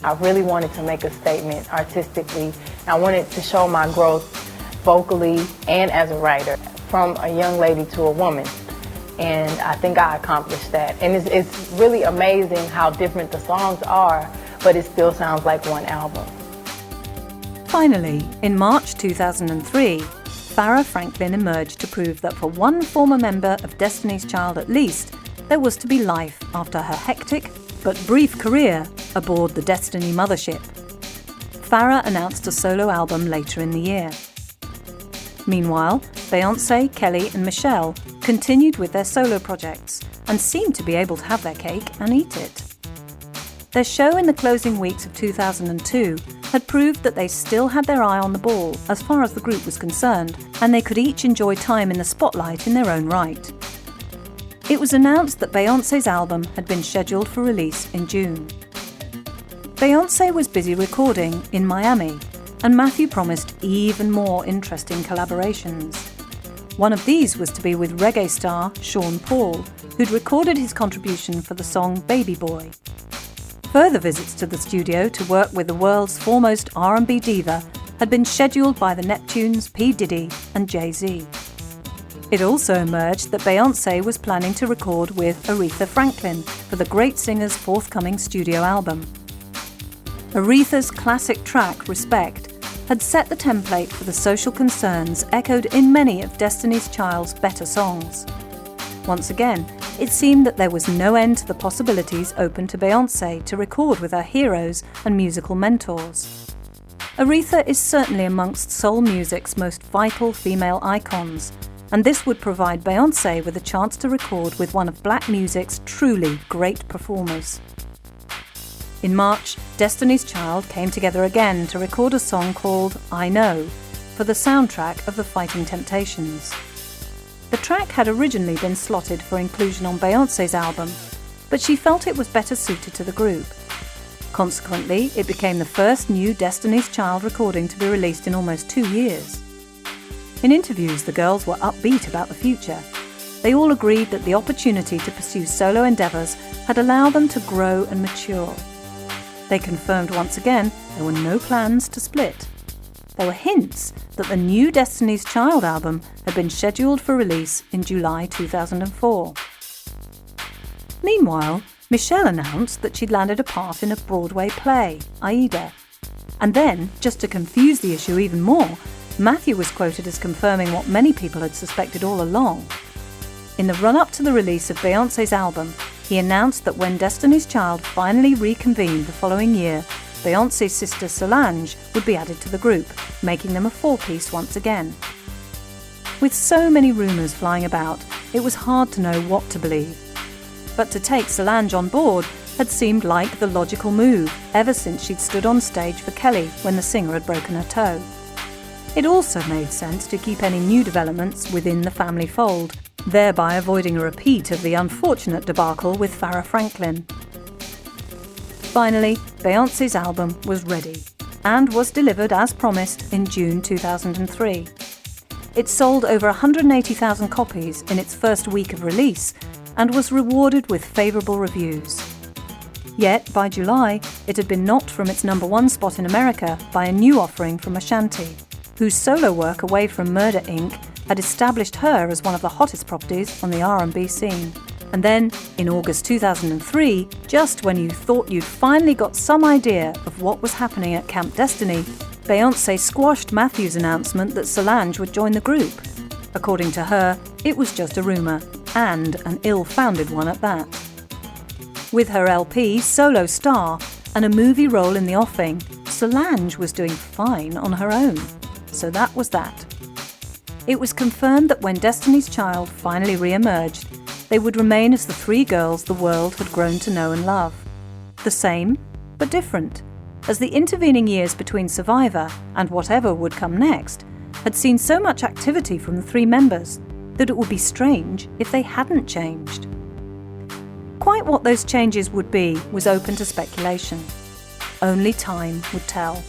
I really wanted to make a statement artistically. I wanted to show my growth vocally and as a writer, from a young lady to a woman. And I think I accomplished that. And it's really amazing how different the songs are, but it still sounds like one album. Finally, in March 2003, Farrah Franklin emerged to prove that for one former member of Destiny's Child at least, there was to be life after her hectic but brief career aboard the Destiny mothership. Farrah announced a solo album later in the year. Meanwhile, Beyoncé, Kelly and Michelle continued with their solo projects and seemed to be able to have their cake and eat it. Their show in the closing weeks of 2002 had proved that they still had their eye on the ball as far as the group was concerned, and they could each enjoy time in the spotlight in their own right. It was announced that Beyoncé's album had been scheduled for release in June. Beyoncé was busy recording in Miami, and Matthew promised even more interesting collaborations. One of these was to be with reggae star Sean Paul, who'd recorded his contribution for the song Baby Boy. Further visits to the studio to work with the world's foremost R&B diva had been scheduled by the Neptunes, P. Diddy and Jay-Z. It also emerged that Beyoncé was planning to record with Aretha Franklin for the great singer's forthcoming studio album. Aretha's classic track, Respect, had set the template for the social concerns echoed in many of Destiny's Child's better songs. Once again, it seemed that there was no end to the possibilities open to Beyoncé to record with her heroes and musical mentors. Aretha is certainly amongst soul music's most vital female icons, and this would provide Beyoncé with a chance to record with one of black music's truly great performers. In March, Destiny's Child came together again to record a song called I Know for the soundtrack of The Fighting Temptations. The track had originally been slotted for inclusion on Beyoncé's album, but she felt it was better suited to the group. Consequently, it became the first new Destiny's Child recording to be released in almost 2 years. In interviews, the girls were upbeat about the future. They all agreed that the opportunity to pursue solo endeavours had allowed them to grow and mature. They confirmed once again there were no plans to split. There were hints that the new Destiny's Child album had been scheduled for release in July 2004. Meanwhile, Michelle announced that she'd landed a part in a Broadway play, Aida. And then, just to confuse the issue even more, Matthew was quoted as confirming what many people had suspected all along. In the run-up to the release of Beyoncé's album, he announced that when Destiny's Child finally reconvened the following year, Beyoncé's sister Solange would be added to the group, making them a four-piece once again. With so many rumours flying about, it was hard to know what to believe. But to take Solange on board had seemed like the logical move ever since she'd stood on stage for Kelly when the singer had broken her toe. It also made sense to keep any new developments within the family fold, thereby avoiding a repeat of the unfortunate debacle with Farrah Franklin. Finally, Beyoncé's album was ready and was delivered as promised in June 2003. It sold over 180,000 copies in its first week of release and was rewarded with favourable reviews. Yet, by July, it had been knocked from its #1 spot in America by a new offering from Ashanti, whose solo work away from Murder Inc. had established her as one of the hottest properties on the R&B scene. And then, in August 2003, just when you thought you'd finally got some idea of what was happening at Camp Destiny, Beyoncé squashed Matthew's announcement that Solange would join the group. According to her, it was just a rumour, and an ill-founded one at that. With her LP, Solo Star, and a movie role in the offing, Solange was doing fine on her own. So that was that. It was confirmed that when Destiny's Child finally re-emerged, they would remain as the three girls the world had grown to know and love. The same, but different, as the intervening years between Survivor and whatever would come next had seen so much activity from the three members that it would be strange if they hadn't changed. Quite what those changes would be was open to speculation. Only time would tell.